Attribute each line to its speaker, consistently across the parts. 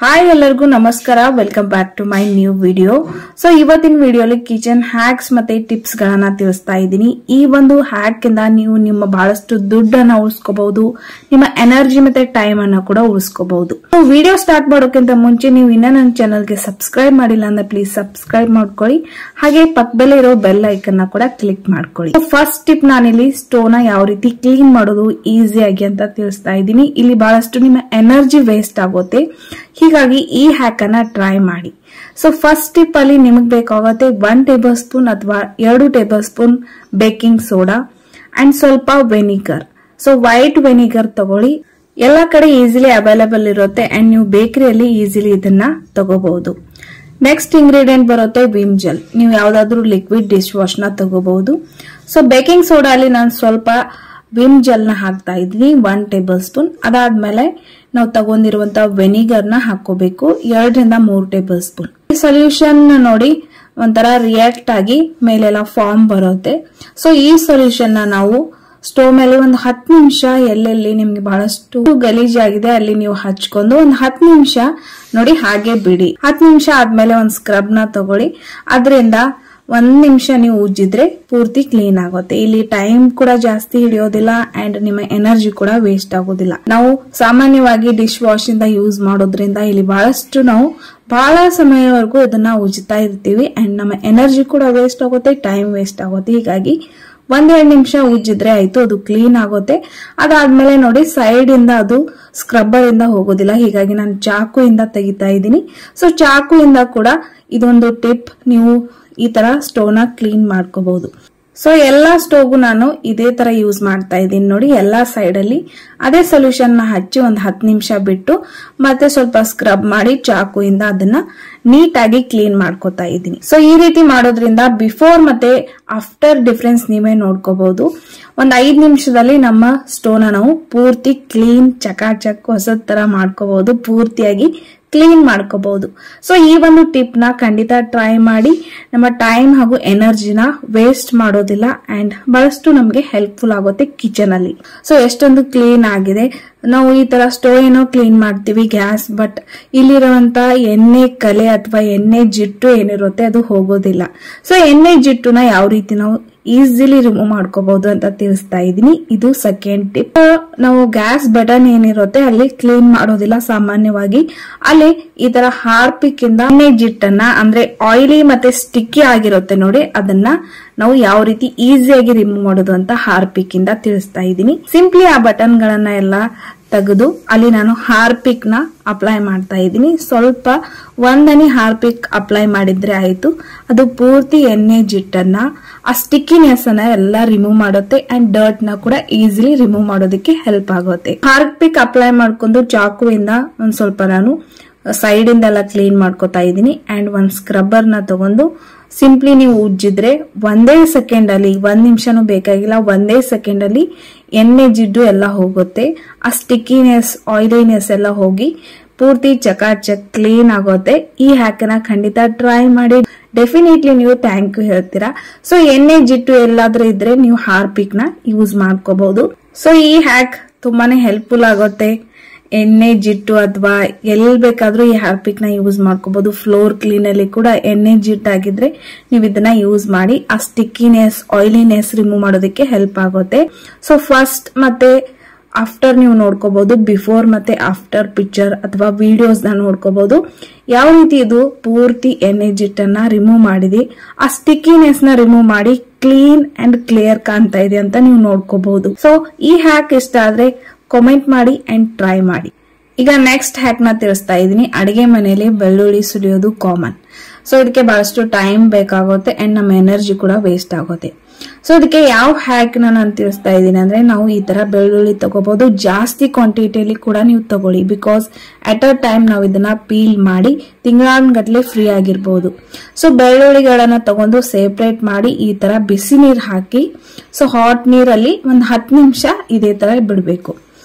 Speaker 1: Hi ಎಲ್ಲರಿಗೂ ನಮಸ್ಕಾರ welcome back to my new video. So ಇವತ್ತಿನ ವಿಡಿಯೋಲಿ ಕಿಚನ್ ಹ್ಯಾಕ್ಸ್ ಮತ್ತೆ ಟಿಪ್ಸ್ ಗಳನ್ನ ತಿಳಿಸ್ತಾ ಇದ್ದೀನಿ. ಈ ಒಂದು ಹ್ಯಾಕ್ ಇಂದ ನೀವು ನಿಮ್ಮ ಬಹಳಷ್ಟು ದುಡ್ಡನ್ನ ಉಳಿಸ್ಕೋಬಹುದು, ನಿಮ್ಮ ಎನರ್ಜಿ ಮತ್ತೆ ಟೈಮ್ ಅನ್ನ ಕೂಡ ಉಳಿಸ್ಕೋಬಹುದು. ವಿಡಿಯೋ ಸ್ಟಾರ್ಟ್ ಮಾಡೋಕ್ಕಿಂತ ಮುಂಚೆ ನೀವು ಇನ್ನ ನನ್ನ ಚಾನಲ್ಗೆ ಸಬ್ಸ್ಕ್ರೈಬ್ ಮಾಡಿಲ್ಲ ಅಂದ್ರೆ ಪ್ಲೀಸ್ ಸಬ್ಸ್ಕ್ರೈಬ್ ಮಾಡ್ಕೊಳ್ಳಿ, ಹಾಗೆ ಪಕ್ಕದಲ್ಲೇ ಇರೋ ಬೆಲ್ ಐಕನ್ ನ ಕೂಡ ಕ್ಲಿಕ್ ಮಾಡ್ಕೊಳ್ಳಿ. ಫಸ್ಟ್ ಟಿಪ್ ನಾನಿಲ್ಲಿ ಸ್ಟೋವ್ ನ ಯಾವ ರೀತಿ ಕ್ಲೀನ್ ಮಾಡೋದು ಈಸಿಯಾಗಿ ಅಂತ ತಿಳಿಸ್ತಾ ಇದ್ದೀನಿ. ಇಲ್ಲಿ ಬಹಳಷ್ಟು ನಿಮ್ಮ ಎನರ್ಜಿ ವೇಸ್ಟ್ ಆಗುತ್ತೆ, ಹೀಗಾಗಿ ಈ ಹ್ಯಾಕ್ ಅನ್ನ ಟ್ರೈ ಮಾಡಿ. ಸೊ ಫಸ್ಟ್ ಟಿಪ್ ಅಲ್ಲಿ ನಿಮಗೆ ಬೇಕಾಗುತ್ತೆ 1 ಟೇಬಲ್ ಸ್ಪೂನ್ ಅಥವಾ 2 table spoon baking soda and ಸ್ವಲ್ಪ ವೆನಿಗರ್. ಸೊ ವೈಟ್ ವೆನಿಗರ್ ತಗೊಳ್ಳಿ, ಎಲ್ಲ ಕಡೆ ಈಸಿಲಿ ಅವೈಲೇಬಲ್ ಇರುತ್ತೆ ಅಂಡ್ ನೀವು ಬೇಕರಿಯಲ್ಲಿ ಈಸಿಲಿ ಇದನ್ನ ತಗೋಬಹುದು. ನೆಕ್ಸ್ಟ್ ಇಂಗ್ರೀಡಿಯೆಂಟ್ ಬರುತ್ತೆ ವಿಮ್ ಜೆಲ್. ನೀವು ಯಾವ್ದಾದ್ರು ಲಿಕ್ವಿಡ್ ಡಿಶ್ ವಾಶ್ ನ ತಗೋಬಹುದು. ಸೊ ಬೇಕಿಂಗ್ ಸೋಡಾ ಅಲ್ಲಿ ನಾನು ಸ್ವಲ್ಪ ವಿಮ್ ಜೆಲ್ ನ ಹಾಕ್ತಾ ಇದ್ದೀನಿ 1 ಟೇಬಲ್ ಸ್ಪೂನ್. ಅದಾದ್ಮೇಲೆ ನಾವು ತಗೊಂಡಿರುವಂತಹ ವೆನಿಗರ್ ನ ಹಾಕೋಬೇಕು 2 ರಿಂದ 3 ಟೇಬಲ್ ಸ್ಪೂನ್. ಈ ಸೊಲ್ಯೂಷನ್ ನೋಡಿ ಒಂಥರ ರಿಯಾಕ್ಟ್ ಆಗಿ ಮೇಲೆಲ್ಲ ಫಾರ್ಮ್ ಬರುತ್ತೆ. ಸೊ ಈ ಸೊಲ್ಯೂಷನ್ ನ ನಾವು ಸ್ಟೋವ್ ಮೇಲೆ ಒಂದು 10 ನಿಮಿಷ ಎಲ್ಲೆಲ್ಲಿ ನಿಮ್ಗೆ ಬಹಳಷ್ಟು ಗಲೀಜಾಗಿದೆ ಅಲ್ಲಿ ನೀವು ಹಚ್ಕೊಂಡು ಒಂದು 10 ನಿಮಿಷ ನೋಡಿ ಹಾಗೆ ಬಿಡಿ. 10 ನಿಮಿಷ ಆದ್ಮೇಲೆ ಒಂದು ಸ್ಕ್ರಬ್ ನ ತಗೊಳ್ಳಿ, ಅದರಿಂದ 1 ನಿಮಿಷ ನೀವು ಉಜ್ಜಿದ್ರೆ ಪೂರ್ತಿ ಕ್ಲೀನ್ ಆಗುತ್ತೆ. ಇಲ್ಲಿ ಟೈಮ್ ಕೂಡ ಜಾಸ್ತಿ ಹಿಡಿಯೋದಿಲ್ಲ ಅಂಡ್ ನಿಮ್ಮ ಎನರ್ಜಿ ಕೂಡ ವೇಸ್ಟ್ ಆಗೋದಿಲ್ಲ. ನಾವು ಸಾಮಾನ್ಯವಾಗಿ ಡಿಶ್ ವಾಶ್ ಇಂದ ಯೂಸ್ ಮಾಡೋದ್ರಿಂದ ಇಲ್ಲಿ ಬಹಳಷ್ಟು ನಾವು ಬಹಳ ಸಮಯವರೆಗೂ ಇದನ್ನ ಉಜ್ಜುತ್ತಾ ಇರ್ತೀವಿ ಅಂಡ್ ನಮ್ಮ ಎನರ್ಜಿ ಕೂಡ ವೇಸ್ಟ್ ಆಗುತ್ತೆ, ಟೈಮ್ ವೇಸ್ಟ್ ಆಗುತ್ತೆ. ಹೀಗಾಗಿ 1-2 ನಿಮಿಷ ಉಜ್ಜಿದ್ರೆ ಆಯ್ತು, ಅದು ಕ್ಲೀನ್ ಆಗುತ್ತೆ. ಅದಾದ್ಮೇಲೆ ನೋಡಿ ಸೈಡ್ ಇಂದ ಅದು ಸ್ಕ್ರಬ್ಬರ್ ಇಂದ ಹೋಗೋದಿಲ್ಲ, ಹೀಗಾಗಿ ನಾನು ಚಾಕು ಇಂದ ತೆಗಿತಾ ಇದ್ದೀನಿ. ಸೊ ಚಾಕು ಇಂದ ಕೂಡ ಇದೊಂದು ಟಿಪ್, ನೀವು ಈ ತರ ಸ್ಟೋವ್ ನ ಕ್ಲೀನ್ ಮಾಡ್ಕೋಬಹುದು. ಸೊ ಎಲ್ಲಾ ಸ್ಟೋವ್ಗೂ ನಾನು ಇದೇ ತರ ಯೂಸ್ ಮಾಡ್ತಾ ಇದ್ದೀನಿ ನೋಡಿ. ಎಲ್ಲಾ ಸೈಡ್ ಅಲ್ಲಿ ಅದೇ ಸೊಲ್ಯೂಷನ್ ನ ಹಚ್ಚಿ ಒಂದು 10 ನಿಮಿಷ ಬಿಟ್ಟು ಮತ್ತೆ ಸ್ವಲ್ಪ ಸ್ಕ್ರಬ್ ಮಾಡಿ ಚಾಕುಯಿಂದ ಅದನ್ನ ನೀಟಾಗಿ ಕ್ಲೀನ್ ಮಾಡ್ಕೋತಾ ಇದ್ದೀನಿ. ಸೊ ಈ ರೀತಿ ಮಾಡೋದ್ರಿಂದ ಬಿಫೋರ್ ಮತ್ತೆ ಆಫ್ಟರ್ ಡಿಫರೆನ್ಸ್ ನೀವೇ ನೋಡ್ಕೋಬಹುದು. ಒಂದ್ 5 ನಿಮಿಷದಲ್ಲಿ ನಮ್ಮ ಸ್ಟೋವ್ ನ ನಾವು ಪೂರ್ತಿ ಕ್ಲೀನ್ ಚಕಾಚಕ್ ಹೊಸದ್ ತರ ಮಾಡ್ಕೋಬಹುದು, ಪೂರ್ತಿಯಾಗಿ ಕ್ಲೀನ್ ಮಾಡ್ಕೋಬಹುದು. ಸೊ ಈ ಒಂದು ಟಿಪ್ ನ ಖಂಡಿತ ಟ್ರೈ ಮಾಡಿ, ನಮ್ಮ ಟೈಮ್ ಹಾಗೂ ಎನರ್ಜಿನ ವೇಸ್ಟ್ ಮಾಡೋದಿಲ್ಲ ಅಂಡ್ ಬಹಳಷ್ಟು ನಮ್ಗೆ ಹೆಲ್ಪ್ಫುಲ್ ಆಗುತ್ತೆ ಕಿಚನ್ ಅಲ್ಲಿ. ಸೊ ಎಷ್ಟೊಂದು ಕ್ಲೀನ್ ಆಗಿದೆ. ನಾವು ಈ ತರ ಸ್ಟೋವ್ ಏನೋ ಕ್ಲೀನ್ ಮಾಡ್ತೀವಿ ಗ್ಯಾಸ್, ಬಟ್ ಇಲ್ಲಿರುವಂತ ಎಣ್ಣೆ ಕಲೆ ಅಥವಾ ಎಣ್ಣೆ ಜಿಟ್ಟು ಏನಿರುತ್ತೆ ಅದು ಹೋಗೋದಿಲ್ಲ. ಸೊ ಎಣ್ಣೆ ಜಿಟ್ಟುನ ಯಾವ ರೀತಿ ನಾವು ಈಸಿಲಿ ರಿಮೂವ್ ಮಾಡ್ಕೋಬಹುದು ಅಂತ ತಿಳಿಸ್ತಾ ಇದೀನಿ. ಇದು ಸೆಕೆಂಡ್ ಟಿಪ್. ನಾವು ಗ್ಯಾಸ್ ಬಟನ್ ಏನಿರುತ್ತೆ ಅಲ್ಲಿ ಕ್ಲೀನ್ ಮಾಡೋದಿಲ್ಲ ಸಾಮಾನ್ಯವಾಗಿ, ಅಲ್ಲಿ ಈ ತರ ಹಾರ್ಪಿಕ್ ಇಂದ ಎಣ್ಣೆ ಜಿಟ್ಟನ್ನ ಅಂದ್ರೆ ಆಯಿಲಿ ಮತ್ತೆ ಸ್ಟಿಕ್ಕಿ ಆಗಿರುತ್ತೆ ನೋಡಿ, ಅದನ್ನ ನಾವು ಯಾವ ರೀತಿ ಈಸಿಯಾಗಿ ರಿಮೂವ್ ಮಾಡೋದು ಅಂತ ಹಾರ್ಪಿಕ್ ಇಂದ ತಿಳಿಸ್ತಾ ಇದ್ದೀನಿ. ಸಿಂಪ್ಲಿ ಆ ಬಟನ್ ಗಳನ್ನ ಎಲ್ಲ ತೆಗೆದು ಅಲ್ಲಿ ನಾನು ಹಾರ್ಪಿಕ್ ನ ಅಪ್ಲೈ ಮಾಡ್ತಾ ಇದ್ದೀನಿ. ಸ್ವಲ್ಪ 1 ಹನಿ ಹಾರ್ಪಿಕ್ ಅಪ್ಲೈ ಮಾಡಿದ್ರೆ ಆಯ್ತು, ಅದು ಪೂರ್ತಿ ಎಣ್ಣೆ ಜಿಟ್ಟನ್ನ ಆ ಸ್ಟಿಕ್ಕಿನೆಸ್ ಅನ್ನ ಎಲ್ಲ ರಿಮೂವ್ ಮಾಡುತ್ತೆ ಅಂಡ್ ಡರ್ಟ್ ನ ಕೂಡ ಈಸಿಲಿ ರಿಮೂವ್ ಮಾಡೋದಕ್ಕೆ ಹೆಲ್ಪ್ ಆಗುತ್ತೆ. ಹಾರ್ಪಿಕ್ ಅಪ್ಲೈ ಮಾಡ್ಕೊಂಡು ಚಾಕುವಿಂದ ಒಂದ್ ಸ್ವಲ್ಪ ನಾನು ಸೈಡ್ ಇಂದ ಎಲ್ಲ ಕ್ಲೀನ್ ಮಾಡ್ಕೋತಾ ಇದ್ದೀನಿ ಅಂಡ್ ಒಂದ್ ಸ್ಕ್ರಬ್ಬರ್ ನ ತಗೊಂಡು ಸಿಂಪ್ಲಿ ನೀವು ಉಜ್ಜಿದ್ರೆ 1 ಸೆಕೆಂಡ್ ಅಲ್ಲಿ, 1 ನಿಮಿಷನೂ ಬೇಕಾಗಿಲ್ಲ, 1 ಸೆಕೆಂಡ್ ಅಲ್ಲಿ ಎಣ್ಣೆ ಜಿಡ್ಡು ಎಲ್ಲ ಹೋಗುತ್ತೆ. ಆ ಸ್ಟಿಕ್ಕಿನೆಸ್ ಆಯಿಲಿನೆಸ್ ಎಲ್ಲ ಹೋಗಿ ಪೂರ್ತಿ ಚಕಾಚಕ್ ಕ್ಲೀನ್ ಆಗುತ್ತೆ. ಈ ಹ್ಯಾಕ್ ನ ಖಂಡಿತ ಟ್ರೈ ಮಾಡಿ, ಡೆಫಿನೆಟ್ಲಿ ನೀವು ಥ್ಯಾಂಕ್ ಯು ಹೇಳ್ತೀರಾ. ಸೊ ಎಣ್ಣೆ ಜಿಟ್ಟು ಎಲ್ಲಾದ್ರೂ ಇದ್ರೆ ನೀವು ಹಾರ್ಪಿಕ್ ನ ಯೂಸ್ ಮಾಡ್ಕೋಬಹುದು. ಸೊ ಈ ಹ್ಯಾಕ್ ತುಂಬಾನೇ ಹೆಲ್ಪ್ಫುಲ್ ಆಗುತ್ತೆ. ಎಣ್ಣೆ ಜಿಟ್ಟು ಅಥವಾ ಎಲ್ಲಿ ಬೇಕಾದ್ರೂ ಈ ಹಾರ್ಪಿಕ್ ನ ಯೂಸ್ ಮಾಡ್ಕೋಬಹುದು. ಫ್ಲೋರ್ ಕ್ಲೀನ್ ಅಲ್ಲಿ ಕೂಡ ಎಣ್ಣೆ ಜಿಟ್ಟು ಆಗಿದ್ರೆ ನೀವು ಇದನ್ನ ಯೂಸ್ ಮಾಡಿ ಆ ಸ್ಟಿಕ್ಕಿನೆಸ್ ಆಯಿಲಿನೆಸ್ ರಿಮೂವ್ ಮಾಡೋದಕ್ಕೆ ಹೆಲ್ಪ್ ಆಗುತ್ತೆ. ಸೊ ಫಸ್ಟ್ ಮತ್ತೆ ಆಫ್ಟರ್ ನೀವು ನೋಡ್ಕೋಬಹುದು, ಬಿಫೋರ್ ಮತ್ತೆ ಆಫ್ಟರ್ ಪಿಕ್ಚರ್ ಅಥವಾ ವಿಡಿಯೋಸ್ ನ ನೋಡ್ಕೋಬಹುದು. ಯಾವ ರೀತಿ ಇದು ಪೂರ್ತಿ ಎಣ್ಣೆ ಜಿಟ್ಟನ್ನ ರಿಮೂವ್ ಮಾಡಿದೆ, ಆ ಸ್ಟಿಕ್ಕಿನೆಸ್ ನ ರಿಮೂವ್ ಮಾಡಿ ಕ್ಲೀನ್ ಅಂಡ್ ಕ್ಲಿಯರ್ ಕಾಣ್ತಾ ಇದೆ ಅಂತ ನೀವು ನೋಡ್ಕೋಬಹುದು. ಸೊ ಈ ಹ್ಯಾಕ್ ಇಷ್ಟ ಆದ್ರೆ ಕಾಮೆಂಟ್ ಮಾಡಿ ಅಂಡ್ ಟ್ರೈ ಮಾಡಿ. ಈಗ ನೆಕ್ಸ್ಟ್ ಹ್ಯಾಕ್ ನ ತಿಳಿಸ್ತಾ ಇದೀನಿ. ಅಡಿಗೆ ಮನೆಯಲ್ಲಿ ಬೆಳ್ಳುಳ್ಳಿ ಸುಲಿಯೋದು ಕಾಮನ್. ಸೊ ಇದಕ್ಕೆ ಬಹಳಷ್ಟು ಟೈಮ್ ಬೇಕಾಗುತ್ತೆ ಅಂಡ್ ನಮ್ಮ ಎನರ್ಜಿ ಕೂಡ ವೇಸ್ಟ್ ಆಗುತ್ತೆ. ಸೊ ಇದಕ್ಕೆ ಯಾವ ಹ್ಯಾಕ್ ನಾನು ತಿಳಿಸ್ತಾ ಇದ್ದೀನಿ ಅಂದ್ರೆ, ನಾವು ಈ ತರ ಬೆಳ್ಳುಳ್ಳಿ ತಗೋಬಹುದು. ಜಾಸ್ತಿ ಕ್ವಾಂಟಿಟಿಯಲ್ಲಿ ಕೂಡ ನೀವು ತಗೊಳ್ಳಿ, ಬಿಕಾಸ್ ಅಟ್ ಅ ಟೈಮ್ ನಾವು ಇದನ್ನ ಪೀಲ್ ಮಾಡಿ ತಿಂಗಳಾನ್ಗಟ್ಲೆ ಫ್ರೀ ಆಗಿರ್ಬಹುದು. ಸೊ ಬೆಳ್ಳುಳ್ಳಿಗಳನ್ನ ತಗೊಂಡು ಸೆಪರೇಟ್ ಮಾಡಿ ಈ ತರ ಬಿಸಿ ನೀರು ಹಾಕಿ, ಸೊ ಹಾಟ್ ನೀರಲ್ಲಿ ಒಂದು 10 ನಿಮಿಷ ಇದೇ ತರ ಬಿಡಬೇಕು.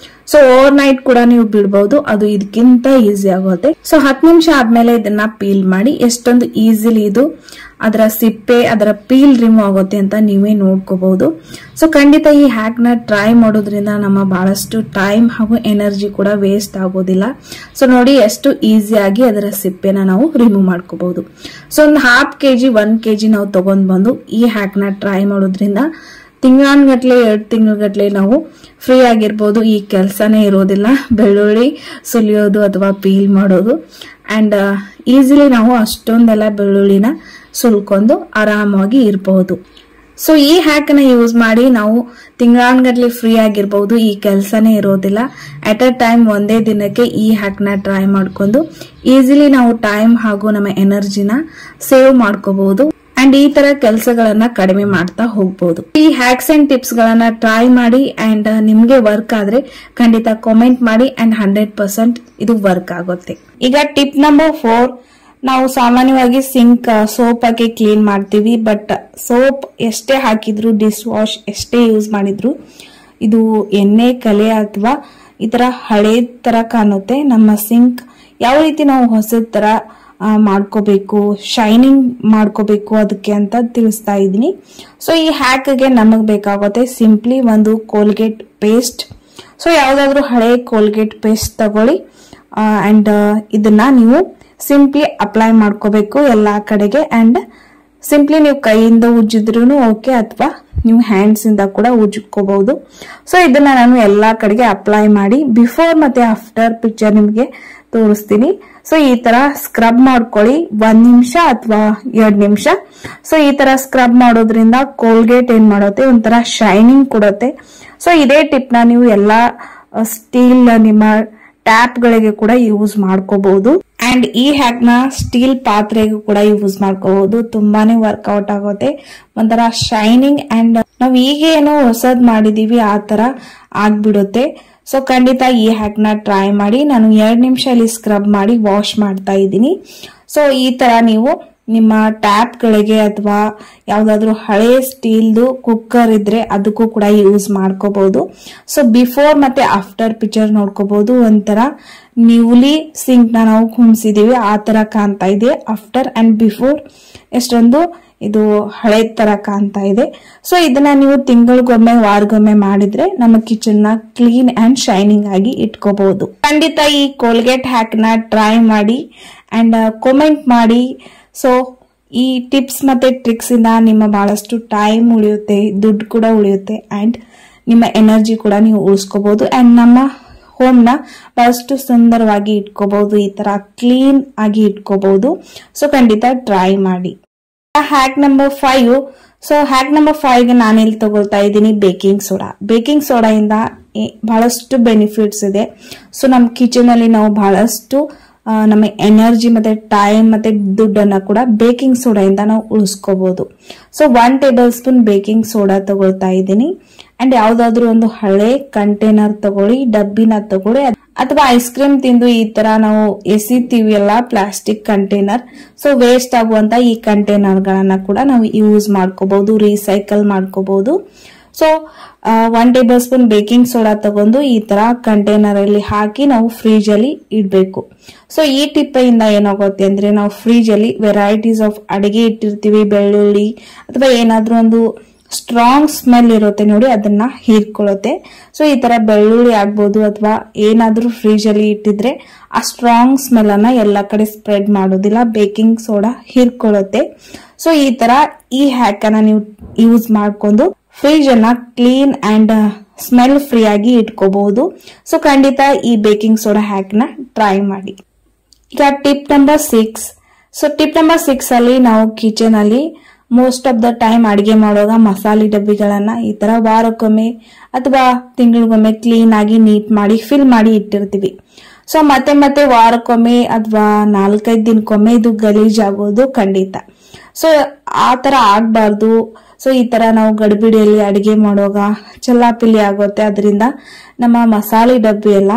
Speaker 1: ಸೊ ಓವರ್ ನೈಟ್ ಕೂಡ ನೀವು ಬಿಡಬಹುದು, ಅದು ಇದಕ್ಕಿಂತ ಈಸಿ ಆಗುತ್ತೆ. ಸೊ 10 ನಿಮಿಷ ಆದ್ಮೇಲೆ ಇದನ್ನ ಪೀಲ್ ಮಾಡಿ. ಎಷ್ಟೊಂದು ಈಸಿಲಿ ಇದು ಅದರ ಸಿಪ್ಪೆ ಅದರ ಪೀಲ್ ರಿಮೂವ್ ಆಗುತ್ತೆ ಅಂತ ನೀವೇ ನೋಡ್ಕೋಬಹುದು. ಸೊ ಖಂಡಿತ ಈ ಹ್ಯಾಕ್ ನ ಟ್ರೈ ಮಾಡೋದ್ರಿಂದ ನಮ್ಮ ಬಹಳಷ್ಟು ಟೈಮ್ ಹಾಗೂ ಎನರ್ಜಿ ಕೂಡ ವೇಸ್ಟ್ ಆಗೋದಿಲ್ಲ. ಸೊ ನೋಡಿ ಎಷ್ಟು ಈಸಿಯಾಗಿ ಅದರ ಸಿಪ್ಪೆನ ನಾವು ರಿಮೂವ್ ಮಾಡ್ಕೋಬಹುದು. ಸೊ ಒಂದು 1/2 kg 1 kg ನಾವು ತಗೊಂಡ್ ಬಂದು ಈ ಹ್ಯಾಕ್ ನ ಟ್ರೈ ಮಾಡೋದ್ರಿಂದ ತಿಂಗಳಾನ್ಗಟ್ಲೆ 2 ತಿಂಗಳಗಟ್ಲೆ ನಾವು ಫ್ರೀ ಆಗಿರ್ಬೋದು. ಈ ಕೆಲಸನೇ ಇರೋದಿಲ್ಲ, ಬೆಳ್ಳುಳ್ಳಿ ಸುಲಿಯೋದು ಅಥವಾ ಪೀಲ್ ಮಾಡೋದು. ಅಂಡ್ ಈಸಿಲಿ ನಾವು ಅಷ್ಟೊಂದೆಲ್ಲ ಬೆಳ್ಳುಳ್ಳಿನ ಸುಲ್ಕೊಂಡು ಆರಾಮಾಗಿ ಇರಬಹುದು. ಸೊ ಈ ಹ್ಯಾಕ್ ನ ಯೂಸ್ ಮಾಡಿ ನಾವು ತಿಂಗಳಾನ್ಗಟ್ಲೆ ಫ್ರೀ ಆಗಿರ್ಬಹುದು, ಈ ಕೆಲಸನೇ ಇರೋದಿಲ್ಲ. ಅಟ್ ಅ ಟೈಮ್ ಒಂದೇ ದಿನಕ್ಕೆ ಈ ಹ್ಯಾಕ್ ನ ಟ್ರೈ ಮಾಡ್ಕೊಂಡು ಈಸಿಲಿ ನಾವು ಟೈಮ್ ಹಾಗೂ ನಮ್ಮ ಎನರ್ಜಿನ ಸೇವ್ ಮಾಡ್ಕೋಬಹುದು. ಅಂಡ್ ಈ ತರ ಕೆಲಸಗಳನ್ನ ಕಡಿಮೆ ಮಾಡ್ತಾ ಹೋಗ್ಬಹುದು. ಈ ಹ್ಯಾಕ್ಸ್ ಅಂಡ್ ಟಿಪ್ಸ್ ಗಳನ್ನ ಟ್ರೈ ಮಾಡಿ ಅಂಡ್ ನಿಮ್ಗೆ ವರ್ಕ್ ಆದ್ರೆ ಖಂಡಿತ ಕಾಮೆಂಟ್ ಮಾಡಿ ಅಂಡ್ 100% ಇದು ವರ್ಕ್ ಆಗುತ್ತೆ. ಈಗ ಟಿಪ್ ನಂಬರ್ 4, ನಾವು ಸಾಮಾನ್ಯವಾಗಿ ಸಿಂಕ್ ಸೋಪ್ ಹಾಕಿ ಕ್ಲೀನ್ ಮಾಡ್ತೀವಿ. ಬಟ್ ಸೋಪ್ ಎಷ್ಟೇ ಹಾಕಿದ್ರು, ಡಿಶ್ ವಾಶ್ ಎಷ್ಟೇ ಯೂಸ್ ಮಾಡಿದ್ರು ಇದು ಎಣ್ಣೆ ಕಲೆ ಅಥವಾ ಈ ತರ ಹಳೆ ತರ ಕಾಣುತ್ತೆ. ನಮ್ಮ ಸಿಂಕ್ ಯಾವ ರೀತಿ ನಾವು ಹೊಸದ ತರ ಮಾಡ್ಕೋಬೇಕು, ಶೈನಿಂಗ್ ಮಾಡ್ಕೋಬೇಕು ಅದಕ್ಕೆ ಅಂತ ತಿಳಿಸ್ತಾ ಇದ್ದೀನಿ. ಸೊ ಈ ಹ್ಯಾಕ್ ಗೆ ನಮಗ್ ಬೇಕಾಗುತ್ತೆ ಸಿಂಪ್ಲಿ ಒಂದು ಕೋಲ್ಗೇಟ್ ಪೇಸ್ಟ್. ಸೊ ಯಾವ್ದಾದ್ರು ಹಳೆ ಕೋಲ್ಗೇಟ್ ಪೇಸ್ಟ್ ತಗೊಳ್ಳಿ ಅಂಡ್ ಇದನ್ನ ನೀವು ಸಿಂಪ್ಲಿ ಅಪ್ಲೈ ಮಾಡ್ಕೋಬೇಕು ಎಲ್ಲಾ ಕಡೆಗೆ. ಅಂಡ್ ಸಿಂಪ್ಲಿ ನೀವು ಕೈಯಿಂದ ಉಜ್ಜಿದ್ರು ಓಕೆ ಅಥವಾ ನೀವು ಹ್ಯಾಂಡ್ಸ್ ಇಂದ ಕೂಡ ಉಜ್ಕೋಬಹುದು. ಸೊ ಇದನ್ನ ನಾನು ಎಲ್ಲಾ ಕಡೆಗೆ ಅಪ್ಲೈ ಮಾಡಿ ಬಿಫೋರ್ ಮತ್ತೆ ಆಫ್ಟರ್ ಪಿಕ್ಚರ್ ನಿಮ್ಗೆ ತೋರಿಸ್ತೀನಿ. ಸೊ ಈ ತರ ಸ್ಕ್ರಬ್ ಮಾಡ್ಕೊಳ್ಳಿ 1 ನಿಮಿಷ ಅಥವಾ 2 ನಿಮಿಷ. ಸೊ ಈ ತರ ಸ್ಕ್ರಬ್ ಮಾಡೋದ್ರಿಂದ ಕೋಲ್ಗೇಟ್ ಏನ್ ಮಾಡುತ್ತೆ ಒಂಥರ ಶೈನಿಂಗ್ ಕೊಡುತ್ತೆ. ಸೊ ಇದೇ ಟಿಪ್ ನ ನೀವು ಎಲ್ಲಾ ಸ್ಟೀಲ್ ನಿಮ್ಮ ಟ್ಯಾಪ್ ಗಳಿಗೆ ಕೂಡ ಯೂಸ್ ಮಾಡ್ಕೋಬಹುದು. ಅಂಡ್ ಈ ಹ್ಯಾಕ್ ನ ಸ್ಟೀಲ್ ಪಾತ್ರೆಗೂ ಕೂಡ ಯೂಸ್ ಮಾಡ್ಕೋಬಹುದು. ತುಂಬಾನೇ ವರ್ಕೌಟ್ ಆಗುತ್ತೆ, ಒಂಥರ ಶೈನಿಂಗ್ ಅಂಡ್ ನಾವ್ ಈಗ ಏನೋ ಹೊಸದ್ ಮಾಡಿದೀವಿ ಆ ತರ ಆಗ್ಬಿಡುತ್ತೆ. ಸೊ ಖಂಡಿತ ಈ ಹ್ಯಾಕ್ ನ ಟ್ರೈ ಮಾಡಿ. ನಾನು 2 ನಿಮಿಷ ಇಲ್ಲಿ ಸ್ಕ್ರಬ್ ಮಾಡಿ ವಾಶ್ ಮಾಡ್ತಾ ಇದ್ದೀನಿ. ಸೊ ಈ ತರ ನೀವು ನಿಮ್ಮ ಟ್ಯಾಪ್ ಗಳಿಗೆ ಅಥವಾ ಯಾವ್ದಾದ್ರು ಹಳೆ ಸ್ಟೀಲ್ದು ಕುಕ್ಕರ್ ಇದ್ರೆ ಅದಕ್ಕೂ ಕೂಡ ಯೂಸ್ ಮಾಡ್ಕೋಬಹುದು. ಸೊ ಬಿಫೋರ್ ಮತ್ತೆ ಆಫ್ಟರ್ ಪಿಕ್ಚರ್ ನೋಡ್ಕೋಬಹುದು. ಒಂಥರ ನ್ಯೂಲಿ ಸಿಂಕ್ ನ ನಾವು ಕುಣಿಸಿದೀವಿ ಆ ತರ ಕಾಣ್ತಾ ಇದೆ. ಆಫ್ಟರ್ ಅಂಡ್ ಬಿಫೋರ್ ಎಷ್ಟೊಂದು ಇದು ಹಳೆ ತರ ಕಾಣ್ತಾ ಇದೆ. ಸೊ ಇದನ್ನ ನೀವು ತಿಂಗಳಿಗೊಮ್ಮೆ ವಾರಗೊಮ್ಮೆ ಮಾಡಿದ್ರೆ ನಮ್ಮ ಕಿಚನ್ ನ ಕ್ಲೀನ್ ಅಂಡ್ ಶೈನಿಂಗ್ ಆಗಿ ಇಟ್ಕೋಬಹುದು. ಖಂಡಿತ ಈ ಕೋಲ್ಗೇಟ್ ಹ್ಯಾಕ್ ನ ಟ್ರೈ ಮಾಡಿ ಅಂಡ್ ಕಾಮೆಂಟ್ ಮಾಡಿ. ಸೊ ಈ ಟಿಪ್ಸ್ ಮತ್ತೆ ಟ್ರಿಕ್ಸ್ ಇಂದ ನಿಮ್ಮ ಬಹಳಷ್ಟು ಟೈಮ್ ಉಳಿಯುತ್ತೆ, ದುಡ್ಡು ಕೂಡ ಉಳಿಯುತ್ತೆ ಅಂಡ್ ನಿಮ್ಮ ಎನರ್ಜಿ ಕೂಡ ನೀವು ಉಳಿಸ್ಕೋಬಹುದು. ಅಂಡ್ ನಮ್ಮ ಹೋಮ್ ನ ಬಹಳಷ್ಟು ಸುಂದರವಾಗಿ ಇಟ್ಕೋಬಹುದು, ಈ ತರ ಕ್ಲೀನ್ ಆಗಿ ಇಟ್ಕೋಬಹುದು. ಸೊ ಖಂಡಿತ ಟ್ರೈ ಮಾಡಿ. Hack number 5. So hack number 5 ಗೆ ನಾನಿಲ್ಲಿ ತಗೊಳ್ತಾ ಇದ್ದೀನಿ ಬೇಕಿಂಗ್ ಸೋಡಾ. ಬೇಕಿಂಗ್ ಸೋಡಾ ಇಂದ ಬಹಳಷ್ಟು ಬೆನಿಫಿಟ್ಸ್ ಇದೆ. ಸೊ ನಮ್ ಕಿಚನ್ ಅಲ್ಲಿ ನಾವು ಬಹಳಷ್ಟು ನಮ್ಮ ಎನರ್ಜಿ ಮತ್ತೆ ಟೈಮ್ ಮತ್ತೆ ದುಡ್ಡನ್ನ ಕೂಡ ಬೇಕಿಂಗ್ ಸೋಡಾ ಇಂದ ನಾವು ಉಳಿಸ್ಕೋಬಹುದು. So 1 tablespoon baking soda ತಗೊಳ್ತಾ ಇದ್ದೀನಿ. ಅಂಡ್ ಯಾವ್ದಾದ್ರು ಒಂದು ಹಳೆ ಕಂಟೈನರ್ ತಗೊಳ್ಳಿ, ಡಬ್ಬಿನ ತಗೊಳ್ಳಿ ಅಥವಾ ಐಸ್ ಕ್ರೀಮ್ ತಿಂದು ಈ ತರ ನಾವು ಎಸಿತೀವಿ ಅಲ್ಲ ಪ್ಲಾಸ್ಟಿಕ್ ಕಂಟೈನರ್. ಸೊ ವೇಸ್ಟ್ ಆಗುವಂತ ಈ ಕಂಟೈನರ್ ಗಳನ್ನ ಕೂಡ ನಾವು ಯೂಸ್ ಮಾಡ್ಕೋಬಹುದು, ರೀಸೈಕಲ್ ಮಾಡ್ಕೋಬಹುದು. So 1 tablespoon baking soda ತಗೊಂಡು ಈ ತರ ಕಂಟೈನರ್ ಅಲ್ಲಿ ಹಾಕಿ ನಾವು ಫ್ರಿಜ್ ಅಲ್ಲಿ ಇಡಬೇಕು. ಸೊ ಈ ಟಿಪ್ ಇಂದ ಏನಾಗುತ್ತೆ ಅಂದ್ರೆ ನಾವು ಫ್ರಿಜ್ ಅಲ್ಲಿ ವೆರೈಟೀಸ್ ಆಫ್ ಅಡಿಗೆ ಇಟ್ಟಿರ್ತೀವಿ, ಬೆಳ್ಳುಳ್ಳಿ ಅಥವಾ ಏನಾದ್ರೂ ಒಂದು ಸ್ಟ್ರಾಂಗ್ ಸ್ಮೆಲ್ ಇರುತ್ತೆ ನೋಡಿ, ಅದನ್ನ ಹೀರ್ಕೊಳ್ಳುತ್ತೆ. ಸೊ ಈ ತರ ಬೆಳ್ಳುಳ್ಳಿ ಆಗ್ಬೋದು ಅಥವಾ ಏನಾದ್ರೂ ಫ್ರಿಜ್ ಅಲ್ಲಿ ಇಟ್ಟಿದ್ರೆ ಆ ಸ್ಟ್ರಾಂಗ್ ಸ್ಮೆಲ್ ಅನ್ನ ಎಲ್ಲಾ ಕಡೆ ಸ್ಪ್ರೆಡ್ ಮಾಡೋದಿಲ್ಲ, ಬೇಕಿಂಗ್ ಸೋಡಾ ಹೀರ್ಕೊಳ್ಳುತ್ತೆ. ಸೊ ಈ ತರ ಈ ಹ್ಯಾಕ್ ಅನ್ನ ನೀವು ಯೂಸ್ ಮಾಡ್ಕೊಂಡು ಫ್ರಿಜ್ ಅನ್ನ ಕ್ಲೀನ್ ಅಂಡ್ ಸ್ಮೆಲ್ ಫ್ರೀ ಆಗಿ ಇಟ್ಕೋಬಹುದು. ಸೊ ಖಂಡಿತ ಈ ಬೇಕಿಂಗ್ ಸೋಡಾ ಹ್ಯಾಕ್ ನ ಟ್ರೈ ಮಾಡಿ. ಈಗ tip number 6. So tip number 6 ಅಲ್ಲಿ ನಾವು ಕಿಚನ್ ಅಲ್ಲಿ ಮೋಸ್ಟ್ ಆಫ್ ದ ಟೈಮ್ ಅಡಿಗೆ ಮಾಡುವಾಗ ಮಸಾಲೆ ಡಬ್ಬಿಗಳನ್ನ ಈ ತರ ವಾರಕ್ಕೊಮ್ಮೆ ಅಥವಾ ತಿಂಗಳಿಗೊಮ್ಮೆ ಕ್ಲೀನ್ ಆಗಿ ನೀಟ್ ಮಾಡಿ ಫಿಲ್ ಮಾಡಿ ಇಟ್ಟಿರ್ತೀವಿ. ಸೊ ಮತ್ತೆ ಮತ್ತೆ ವಾರಕ್ಕೊಮ್ಮೆ ಅಥವಾ 4-5 ದಿನಕ್ಕೊಮ್ಮೆ ಇದು ಗಲೀಜ್ ಆಗೋದು ಖಂಡಿತ. ಸೊ ಆ ತರ ಆಗ್ಬಾರ್ದು. ಸೊ ಈ ತರ ನಾವು ಗಡಿಬಿಡಿಯಲ್ಲಿ ಅಡಿಗೆ ಮಾಡುವಾಗ ಚಲ್ಲಾಪಿಲ್ಲಿ ಆಗುತ್ತೆ, ಅದರಿಂದ ನಮ್ಮ ಮಸಾಲೆ ಡಬ್ಬಿ ಎಲ್ಲ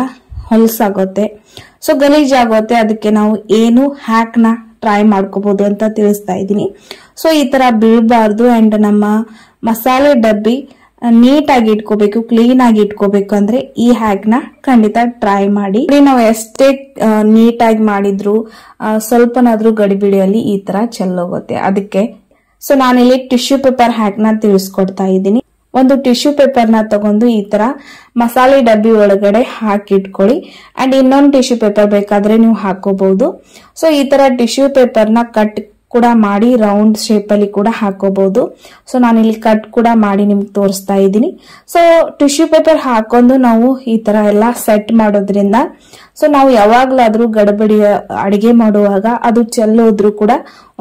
Speaker 1: ಹೊಲಸಾಗುತ್ತೆ, ಸೊ ಗಲೀಜ್ ಆಗುತ್ತೆ. ಅದಕ್ಕೆ ನಾವು ಏನು ಹ್ಯಾಕ್ ನ ಟ್ರೈ ಮಾಡ್ಕೋಬಹುದು ಅಂತ ತಿಳಿಸ್ತಾ ಇದ್ದೀನಿ. ಸೊ ಈ ತರ ಬೀಳ್ಬಾರ್ದು ಅಂಡ್ ನಮ್ಮ ಮಸಾಲೆ ಡಬ್ಬಿ ನೀಟಾಗಿ ಇಟ್ಕೋಬೇಕು, ಕ್ಲೀನ್ ಆಗಿ ಇಟ್ಕೋಬೇಕು ಅಂದ್ರೆ ಈ ಹ್ಯಾಕ್ ನ ಖಂಡಿತ ಟ್ರೈ ಮಾಡಿ. ನಾವು ಎಷ್ಟೇ ನೀಟಾಗಿ ಮಾಡಿದ್ರು ಸ್ವಲ್ಪನಾದ್ರೂ ಗಡಿಬಿಡಿಯಲ್ಲಿ ಈ ತರ ಚೆಲ್ಲೋಗುತ್ತೆ. ಅದಕ್ಕೆ ಸೊ ನಾನಿಲ್ಲಿ ಟಿಶ್ಯೂ ಪೇಪರ್ ಹ್ಯಾಕ್ ನ ತಿಳಿಸ್ಕೊಡ್ತಾ ಇದ್ದೀನಿ. ಒಂದು ಟಿಶ್ಯೂ ಪೇಪರ್ ನ ತಗೊಂಡು ಈ ತರ ಮಸಾಲೆ ಡಬ್ಬಿ ಒಳಗಡೆ ಹಾಕಿ ಇಟ್ಕೊಳ್ಳಿ. ಅಂಡ್ ಇನ್ನೊಂದು ಟಿಶ್ಯೂ ಪೇಪರ್ ಬೇಕಾದ್ರೆ ನೀವು ಹಾಕೋಬಹುದು. ಸೊ ಈ ತರ ಟಿಶ್ಯೂ ಪೇಪರ್ ನ ಕಟ್ ಕೂಡ ಮಾಡಿ ರೌಂಡ್ ಶೇಪ್ ಅಲ್ಲಿ ಕೂಡ ಹಾಕೋಬಹುದು. ಸೊ ನಾನಿಲ್ಲಿ ಕಟ್ ಕೂಡ ಮಾಡಿ ನಿಮ್ಗೆ ತೋರಿಸ್ತಾ ಇದ್ದೀನಿ. ಸೊ ಟಿಶ್ಯೂ ಪೇಪರ್ ಹಾಕೊಂಡು ನಾವು ಈ ತರ ಎಲ್ಲ ಸೆಟ್ ಮಾಡೋದ್ರಿಂದ ಸೊ ನಾವು ಯಾವಾಗ್ಲಾದ್ರೂ ಗಡಬಡಿ ಅಡಿಗೆ ಮಾಡುವಾಗ ಅದು ಚೆಲ್ಲೋದ್ರು ಕೂಡ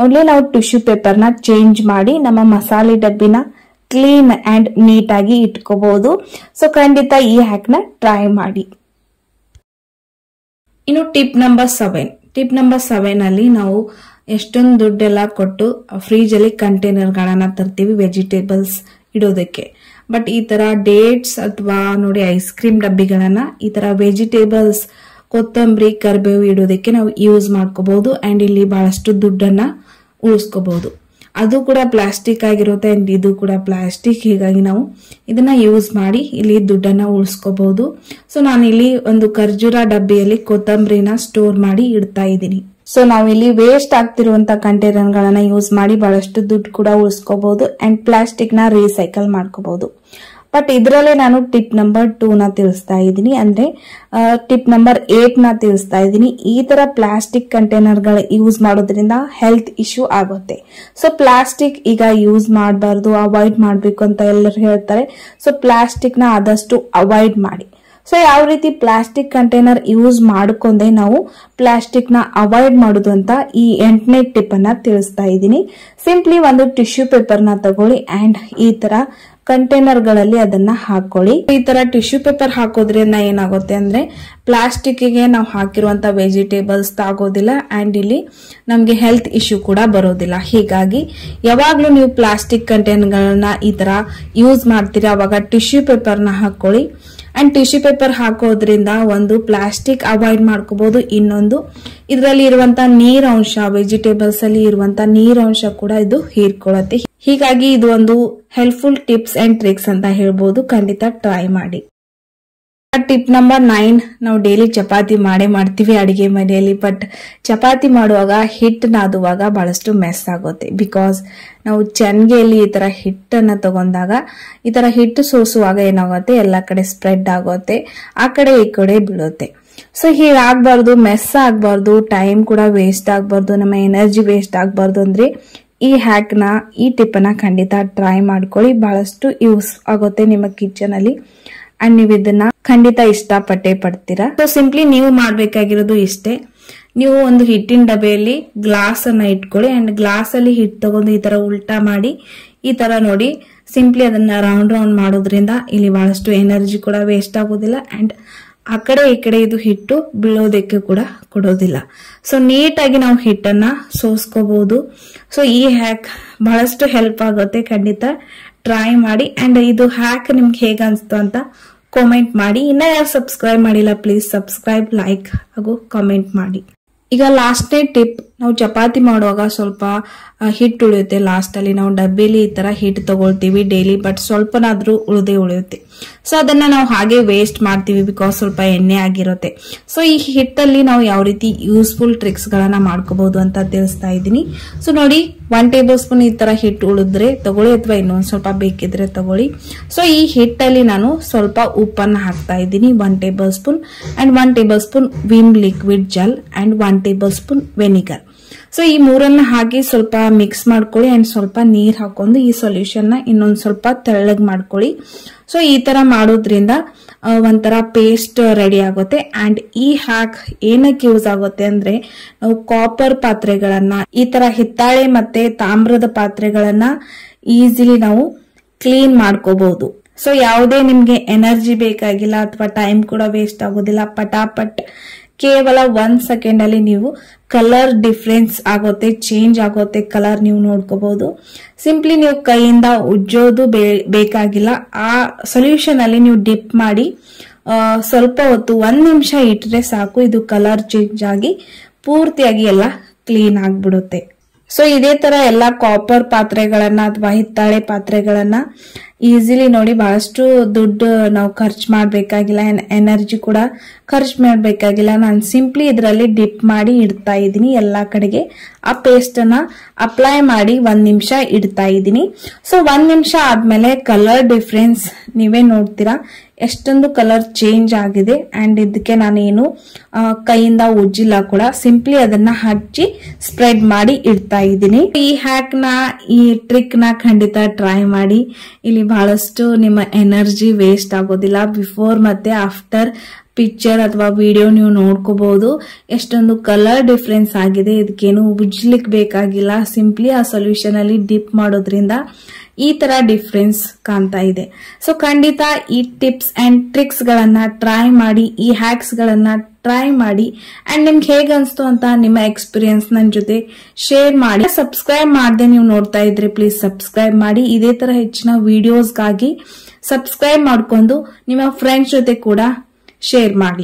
Speaker 1: ಓನ್ಲಿ ನಾವು ಟಿಶ್ಯೂ ಪೇಪರ್ ನ ಚೇಂಜ್ ಮಾಡಿ ನಮ್ಮ ಮಸಾಲೆ ಡಬ್ಬಿನ ಕ್ಲೀನ್ ಅಂಡ್ ನೀಟ್ ಆಗಿ ಇಟ್ಕೋಬಹುದು. ಸೊ ಖಂಡಿತ ಈ ಹ್ಯಾಕ್ ನ ಟ್ರೈ ಮಾಡಿ. ಇನ್ನು ಟಿಪ್ ನಂಬರ್ 7 ಅಲ್ಲಿ ನಾವು ಎಷ್ಟೊಂದು ದುಡ್ಡೆಲ್ಲ ಕೊಟ್ಟು ಫ್ರಿಜ್ ಅಲ್ಲಿ ಕಂಟೈನರ್ ಗಳನ್ನ ತರ್ತೀವಿ ವೆಜಿಟೇಬಲ್ಸ್ ಇಡೋದಕ್ಕೆ. ಬಟ್ ಈ ತರ ಡೇಟ್ಸ್ ಅಥವಾ ನೋಡಿ ಐಸ್ ಕ್ರೀಮ್ ಡಬ್ಬಿಗಳನ್ನ ಈ ತರ ವೆಜಿಟೇಬಲ್ಸ್, ಕೊತ್ತಂಬರಿ, ಕರಿಬೇವು ಇಡೋದಕ್ಕೆ ನಾವು ಯೂಸ್ ಮಾಡ್ಕೋಬಹುದು. ಅಂಡ್ ಇಲ್ಲಿ ಬಹಳಷ್ಟು ದುಡ್ಡನ್ನ ಉಳಿಸ್ಕೋಬಹುದು. ಅದು ಕೂಡ ಪ್ಲಾಸ್ಟಿಕ್ ಆಗಿರುತ್ತೆ ಅಂಡ್ ಇದು ಕೂಡ ಪ್ಲಾಸ್ಟಿಕ್. ಹೀಗಾಗಿ ನಾವು ಇದನ್ನ ಯೂಸ್ ಮಾಡಿ ಇಲ್ಲಿ ದುಡ್ಡನ್ನ ಉಳಿಸ್ಕೋಬಹುದು. ಸೊ ನಾನಿಲ್ಲಿ ಒಂದು ಖರ್ಜೂರ ಡಬ್ಬಿಯಲ್ಲಿ ಕೊತ್ತಂಬರಿನ ಸ್ಟೋರ್ ಮಾಡಿ ಇಡ್ತಾ ಇದ್ದೀನಿ. ಸೊ ನಾವಿಲ್ಲಿ ವೇಸ್ಟ್ ಆಗ್ತಿರುವಂತ ಕಂಟೈನರ್ ಗಳನ್ನ ಯೂಸ್ ಮಾಡಿ ಬಹಳಷ್ಟು ದುಡ್ಡು ಕೂಡ ಉಳಿಸ್ಕೋಬಹುದು ಅಂಡ್ ಪ್ಲಾಸ್ಟಿಕ್ ನ ರೀಸೈಕಲ್ ಮಾಡ್ಕೋಬಹುದು. ಬಟ್ ಇದರಲ್ಲೇ ನಾನು ಟಿಪ್ ನಂಬರ್ 2 ನ ತಿಳಿಸ್ತಾ ಇದ್ದೀನಿ. ಅಂದ್ರೆ ಟಿಪ್ ನಂಬರ್ 8 ನ ತಿಳಿಸ್ತಾ ಇದ್ದೀನಿ. ಈ ತರ ಪ್ಲಾಸ್ಟಿಕ್ ಕಂಟೈನರ್ ಗಳ ಯೂಸ್ ಮಾಡೋದ್ರಿಂದ ಹೆಲ್ತ್ ಇಶ್ಯೂ ಆಗುತ್ತೆ. ಸೊ ಪ್ಲಾಸ್ಟಿಕ್ ಈಗ ಯೂಸ್ ಮಾಡಬಾರ್ದು, ಅವಾಯ್ಡ್ ಮಾಡ್ಬೇಕು ಅಂತ ಎಲ್ಲರೂ ಹೇಳ್ತಾರೆ. ಸೊ ಪ್ಲಾಸ್ಟಿಕ್ ನ ಆದಷ್ಟು ಅವಾಯ್ಡ್ ಮಾಡಿ. ಸೊ ಯಾವ ರೀತಿ ಪ್ಲಾಸ್ಟಿಕ್ ಕಂಟೈನರ್ ಯೂಸ್ ಮಾಡ್ಕೊಂಡೆ ನಾವು ಪ್ಲಾಸ್ಟಿಕ್ ನ ಅವಾಯ್ಡ್ ಮಾಡುದು ಅಂತ ಈ 8ನೇ ಟಿಪ್ ಅನ್ನ ತಿಳಿಸ್ತಾ ಇದ್ದೀನಿ. ಸಿಂಪ್ಲಿ ಒಂದು ಟಿಶ್ಯೂ ಪೇಪರ್ ನ ತಗೊಳ್ಳಿ ಅಂಡ್ ಈ ತರ ಕಂಟೈನರ್ ಗಳಲ್ಲಿ ಅದನ್ನ ಹಾಕೊಳ್ಳಿ. ಈ ತರ ಟಿಶ್ಯೂ ಪೇಪರ್ ಹಾಕೋದ್ರಿಂದ ಏನಾಗುತ್ತೆ ಅಂದ್ರೆ ಪ್ಲಾಸ್ಟಿಕ್ ಗೆ ನಾವು ಹಾಕಿರುವಂತ ವೆಜಿಟೇಬಲ್ಸ್ ತಾಗೋದಿಲ್ಲ ಅಂಡ್ ಇಲ್ಲಿ ನಮ್ಗೆ ಹೆಲ್ತ್ ಇಶ್ಯೂ ಕೂಡ ಬರೋದಿಲ್ಲ. ಹೀಗಾಗಿ ಯಾವಾಗ್ಲೂ ನೀವು ಪ್ಲಾಸ್ಟಿಕ್ ಕಂಟೈನರ್ ಗಳನ್ನ ಈ ತರ ಯೂಸ್ ಮಾಡ್ತೀರಾ ಅವಾಗ ಟಿಶ್ಯೂ ಪೇಪರ್ ನ ಹಾಕೊಳ್ಳಿ. ಅಂಡ್ ಟಿಶ್ಯೂ ಪೇಪರ್ ಹಾಕೋದ್ರಿಂದ ಒಂದು ಪ್ಲಾಸ್ಟಿಕ್ ಅವಾಯ್ಡ್ ಮಾಡ್ಕೋಬಹುದು. ಇನ್ನೊಂದು ಇದರಲ್ಲಿ ಇರುವಂತ ನೀರಂಶ, ವೆಜಿಟೇಬಲ್ಸ್ ಅಲ್ಲಿ ಇರುವಂತ ನೀರಂಶ ಕೂಡ ಇದು ಹೀರ್ಕೊಳ್ಳುತ್ತೆ. ಹೀಗಾಗಿ ಇದು ಒಂದು ಹೆಲ್ಪ್ಫುಲ್ ಟಿಪ್ಸ್ ಅಂಡ್ ಟ್ರಿಕ್ಸ್ ಅಂತ ಹೇಳ್ಬೋದು. ಖಂಡಿತ ಟ್ರೈ ಮಾಡಿ. ಟಿಪ್ ನಂಬರ್ 9, ನಾವು ಡೈಲಿ ಚಪಾತಿ ಮಾಡೇ ಮಾಡ್ತೀವಿ ಅಡಿಗೆ ಮನೆಯಲ್ಲಿ. ಬಟ್ ಚಪಾತಿ ಮಾಡುವಾಗ ಹಿಟ್ಟು ನಾದುವಾಗ ಬಹಳಷ್ಟು ಮೆಸ್ ಆಗುತ್ತೆ. ಬಿಕಾಸ್ ನಾವು ಚನ್ಗೆಯಲ್ಲಿ ಈ ತರ ಹಿಟ್ಟನ್ನ ತಗೊಂಡಾಗ ಈ ತರ ಹಿಟ್ಟು ಸೋಸುವಾಗ ಏನಾಗುತ್ತೆ, ಎಲ್ಲಾ ಕಡೆ ಸ್ಪ್ರೆಡ್ ಆಗುತ್ತೆ, ಆ ಕಡೆ ಈ ಕಡೆ ಬೀಳುತ್ತೆ. ಸೊ ಹೀಗಾಗಬಾರ್ದು, ಮೆಸ್ ಆಗಬಾರ್ದು, ಟೈಮ್ ಕೂಡ ವೇಸ್ಟ್ ಆಗಬಾರ್ದು, ನಮ್ಮ ಎನರ್ಜಿ ವೇಸ್ಟ್ ಆಗಬಾರ್ದು ಅಂದ್ರೆ ಈ ಹ್ಯಾಕ್ ನ, ಈ ಟಿಪ್ ಅನ್ನ ಖಂಡಿತ ಟ್ರೈ ಮಾಡ್ಕೊಳ್ಳಿ. ಬಹಳಷ್ಟು ಯೂಸ್ ಆಗುತ್ತೆ ನಿಮ್ಮ ಕಿಚನ್ ಅಲ್ಲಿ ಅಂಡ್ ನೀವು ಇದನ್ನ ಖಂಡಿತ ಇಷ್ಟಪಟ್ಟೆ ಪಡ್ತೀರಾ. ಸೊ ಸಿಂಪ್ಲಿ ನೀವು ಮಾಡ್ಬೇಕಾಗಿರೋದು ಇಷ್ಟೇ. ನೀವು ಒಂದು ಹಿಟ್ಟಿನ ಡಬ್ಬೆಯಲ್ಲಿ ಗ್ಲಾಸ್ ಅನ್ನ ಇಟ್ಕೊಳ್ಳಿ ಅಂಡ್ ಗ್ಲಾಸ್ ಅಲ್ಲಿ ಹಿಟ್ಟು ತಗೊಂಡು ಈ ತರ ಉಲ್ಟಾ ಮಾಡಿ ಈ ತರ ನೋಡಿ ಸಿಂಪ್ಲಿ ಅದನ್ನ ರೌಂಡ್ ಮಾಡೋದ್ರಿಂದ ಇಲ್ಲಿ ಬಹಳಷ್ಟು ಎನರ್ಜಿ ಕೂಡ ವೇಸ್ಟ್ ಆಗೋದಿಲ್ಲ ಅಂಡ್ ಆ ಕಡೆ ಈ ಕಡೆ ಇದು ಹಿಟ್ಟು ಬೀಳೋದಕ್ಕೆ ಕೂಡ ಕೊಡೋದಿಲ್ಲ. ಸೊ ನೀಟಾಗಿ ನಾವು ಹಿಟ್ಟನ್ನ ಸೋಸ್ಕೋಬಹುದು. ಸೊ ಈ ಹ್ಯಾಕ್ ಬಹಳಷ್ಟು ಹೆಲ್ಪ್ ಆಗುತ್ತೆ. ಖಂಡಿತ ಟ್ರೈ ಮಾಡಿ ಅಂಡ್ ಇದು ಹ್ಯಾಕ್ ನಿಮ್ಗೆ ಹೇಗೆ ಅನ್ಸ್ತು ಅಂತ ಕಾಮೆಂಟ್ ಮಾಡಿ. ಇನ್ನ ಯಾರು ಸಬ್ಸ್ಕ್ರೈಬ್ ಮಾಡಿಲ್ಲ ಪ್ಲೀಸ್ ಸಬ್ಸ್ಕ್ರೈಬ್, ಲೈಕ್ ಹಾಗೂ ಕಾಮೆಂಟ್ ಮಾಡಿ. ಈಗ ಲಾಸ್ಟ್ನೇ ಟಿಪ್, ನಾವು ಚಪಾತಿ ಮಾಡುವಾಗ ಸ್ವಲ್ಪ ಹಿಟ್ಟು ಉಳಿಯುತ್ತೆ. ಲಾಸ್ಟ್ ಅಲ್ಲಿ ನಾವು ಡಬ್ಬಿಲಿ ಈ ತರ ಹಿಟ್ಟು ತಗೊಳ್ತೀವಿ ಡೈಲಿ, ಬಟ್ ಸ್ವಲ್ಪನಾದ್ರೂ ಉಳಿಯುತ್ತೆ. ಸೊ ಅದನ್ನ ನಾವು ಹಾಗೆ ವೇಸ್ಟ್ ಮಾಡ್ತೀವಿ ಬಿಕಾಸ್ ಸ್ವಲ್ಪ ಎಣ್ಣೆ ಆಗಿರುತ್ತೆ. ಸೊ ಈ ಹಿಟ್ಟಲ್ಲಿ ನಾವು ಯಾವ ರೀತಿ ಯೂಸ್ಫುಲ್ ಟ್ರಿಕ್ಸ್ ಗಳನ್ನ ಮಾಡ್ಕೋಬಹುದು ಅಂತ ತಿಳಿಸ್ತಾ ಇದ್ದೀನಿ. ಸೊ ನೋಡಿ 1 ಟೇಬಲ್ ಸ್ಪೂನ್ ಈ ತರ ಹಿಟ್ಟು ಉಳಿದ್ರೆ ತಗೊಳ್ಳಿ ಅಥವಾ ಇನ್ನೊಂದ್ ಸ್ವಲ್ಪ ಬೇಕಿದ್ರೆ ತಗೊಳ್ಳಿ. ಸೊ ಈ ಹಿಟ್ಟಲ್ಲಿ ನಾನು ಸ್ವಲ್ಪ ಉಪ್ಪನ್ನ ಹಾಕ್ತಾ ಇದ್ದೀನಿ 1 table spoon and 1 table spoon Vim liquid gel and 1 table spoon vinegar. So ಈ ಮೂರನ್ನ ಹಾಕಿ ಸ್ವಲ್ಪ ಮಿಕ್ಸ್ ಮಾಡ್ಕೊಳ್ಳಿ ಅಂಡ್ ಸ್ವಲ್ಪ ನೀರ್ ಹಾಕೊಂಡು ಈ ಸೊಲ್ಯೂಷನ್ ನ ಇನ್ನೊಂದ್ ಸ್ವಲ್ಪ ತೆಳ್ಳಗ್ ಮಾಡ್ಕೊಳ್ಳಿ. ಸೊ ಈ ತರ ಮಾಡೋದ್ರಿಂದ ಒಂಥರ ಪೇಸ್ಟ್ ರೆಡಿ ಆಗುತ್ತೆ. ಅಂಡ್ ಈ ಹ್ಯಾಕ್ ಏನಕ್ಕೆ ಯೂಸ್ ಆಗುತ್ತೆ ಅಂದ್ರೆ ನಾವು ಕಾಪರ್ ಪಾತ್ರೆಗಳನ್ನ, ಈ ತರ ಹಿತ್ತಾಳೆ ಮತ್ತೆ ತಾಮ್ರದ ಪಾತ್ರೆಗಳನ್ನ ಈಸಿಲಿ ನಾವು ಕ್ಲೀನ್ ಮಾಡ್ಕೋಬಹುದು. ಸೊ ಯಾವುದೇ ನಿಮ್ಗೆ ಎನರ್ಜಿ ಬೇಕಾಗಿಲ್ಲ ಅಥವಾ ಟೈಮ್ ಕೂಡ ವೇಸ್ಟ್ ಆಗೋದಿಲ್ಲ. ಪಟಾಪಟ್ ಕೇವಲ 1 ಸೆಕೆಂಡ್ ಅಲ್ಲಿ ನೀವು ಕಲರ್ ಡಿಫ್ರೆನ್ಸ್ ಆಗುತ್ತೆ, ಚೇಂಜ್ ಆಗುತ್ತೆ ಕಲರ್ ನೀವು ನೋಡ್ಕೋಬಹುದು. ಸಿಂಪ್ಲಿ ನೀವು ಕೈಯಿಂದ ಉಜ್ಜೋದು ಬೇಕಾಗಿಲ್ಲ. ಆ ಸೊಲ್ಯೂಷನ್ ಅಲ್ಲಿ ನೀವು ಡಿಪ್ ಮಾಡಿ ಸ್ವಲ್ಪ ಹೊತ್ತು 1 ನಿಮಿಷ ಇಟ್ರೆ ಸಾಕು, ಇದು ಕಲರ್ ಚೇಂಜ್ ಆಗಿ ಪೂರ್ತಿಯಾಗಿ ಎಲ್ಲ ಕ್ಲೀನ್ ಆಗ್ಬಿಡುತ್ತೆ. ಸೊ ಇದೇ ತರ ಎಲ್ಲಾ ಕಾಪರ್ ಪಾತ್ರೆಗಳನ್ನ ಅಥವಾ ಹಿತ್ತಾಳೆ ಪಾತ್ರೆಗಳನ್ನ ಈಸಿಲಿ ನೋಡಿ ಬಹಳಷ್ಟು ದುಡ್ಡು ನಾವು ಖರ್ಚು ಮಾಡಬೇಕಾಗಿಲ್ಲ, ಎನರ್ಜಿ ಕೂಡ ಖರ್ಚು ಮಾಡಬೇಕಾಗಿಲ್ಲ. ನಾನು ಸಿಂಪ್ಲಿ ಇದರಲ್ಲಿ ಡಿಪ್ ಮಾಡಿ ಇಡ್ತಾ ಇದ್ದೀನಿ ಎಲ್ಲಾ ಕಡೆಗೆ. ಆ ಪೇಸ್ಟ್ ಅನ್ನ ಅಪ್ಲೈ ಮಾಡಿ 1 ನಿಮಿಷ ಇಡ್ತಾ ಇದ್ದೀನಿ. ಸೊ 1 ನಿಮಿಷ ಆದ್ಮೇಲೆ ಕಲರ್ ಡಿಫ್ರೆನ್ಸ್ ನೀವೇ ನೋಡ್ತೀರಾ, ಎಷ್ಟೊಂದು ಕಲರ್ ಚೇಂಜ್ ಆಗಿದೆ. ಅಂಡ್ ಇದಕ್ಕೆ ನಾನೇನು ಕೈಯಿಂದ ಉಜ್ಜಿಲ್ಲ ಕೂಡ, ಸಿಂಪ್ಲಿ ಅದನ್ನ ಹಚ್ಚಿ ಸ್ಪ್ರೆಡ್ ಮಾಡಿ ಇಡ್ತಾ ಇದ್ದೀನಿ. ಈ ಹ್ಯಾಕ್ ನ, ಈ ಟ್ರಿಕ್ ನ ಖಂಡಿತ ಟ್ರೈ ಮಾಡಿ. ಇಲ್ಲಿ ಬಹಳಷ್ಟು ನಿಮ್ಮ ಎನರ್ಜಿ ವೇಸ್ಟ್ ಆಗೋದಿಲ್ಲ. ಬಿಫೋರ್ ಮತ್ತೆ ಆಫ್ಟರ್ ಪಿಕ್ಚರ್ ಅಥವಾ ವಿಡಿಯೋ ನೀವು ನೋಡ್ಕೋಬಹುದು ಎಷ್ಟೊಂದು ಕಲರ್ ಡಿಫ್ರೆನ್ಸ್ ಆಗಿದೆ. ಇದಕ್ಕೇನು ಉಜ್ಲಿಕ್ ಬೇಕಾಗಿಲ್ಲ, ಸಿಂಪ್ಲಿ ಆ ಸೊಲ್ಯೂಷನ್ ಅಲ್ಲಿ ಡಿಪ್ ಮಾಡೋದ್ರಿಂದ ಈ ತರ ಡಿಫ್ರೆನ್ಸ್ ಕಾಣ್ತಾ ಇದೆ. ಸೊ ಖಂಡಿತ ಈ ಟಿಪ್ಸ್ ಅಂಡ್ ಟ್ರಿಕ್ಸ್ ಗಳನ್ನ ಟ್ರೈ ಮಾಡಿ, ಈ ಹ್ಯಾಕ್ಸ್ ಗಳನ್ನ ಟ್ರೈ ಮಾಡಿ. ಅಂಡ್ ನಿಮ್ಗೆ ಹೇಗೆ ಅನ್ಸ್ತು ಅಂತ ನಿಮ್ಮ ಎಕ್ಸ್ಪೀರಿಯನ್ಸ್ ನನ್ನ ಜೊತೆ ಶೇರ್ ಮಾಡಿ. ಸಬ್ಸ್ಕ್ರೈಬ್ ಮಾಡದೆ ನೀವು ನೋಡ್ತಾ ಇದ್ರೆ ಪ್ಲೀಸ್ ಸಬ್ಸ್ಕ್ರೈಬ್ ಮಾಡಿ. ಇದೇ ತರ ಹೆಚ್ಚಿನ ವಿಡಿಯೋಸ್ಗಾಗಿ ಸಬ್ಸ್ಕ್ರೈಬ್ ಮಾಡ್ಕೊಂಡು ನಿಮ್ಮ ಫ್ರೆಂಡ್ಸ್ ಜೊತೆ ಕೂಡ ಶೇರ್ ಮಾಡಿ.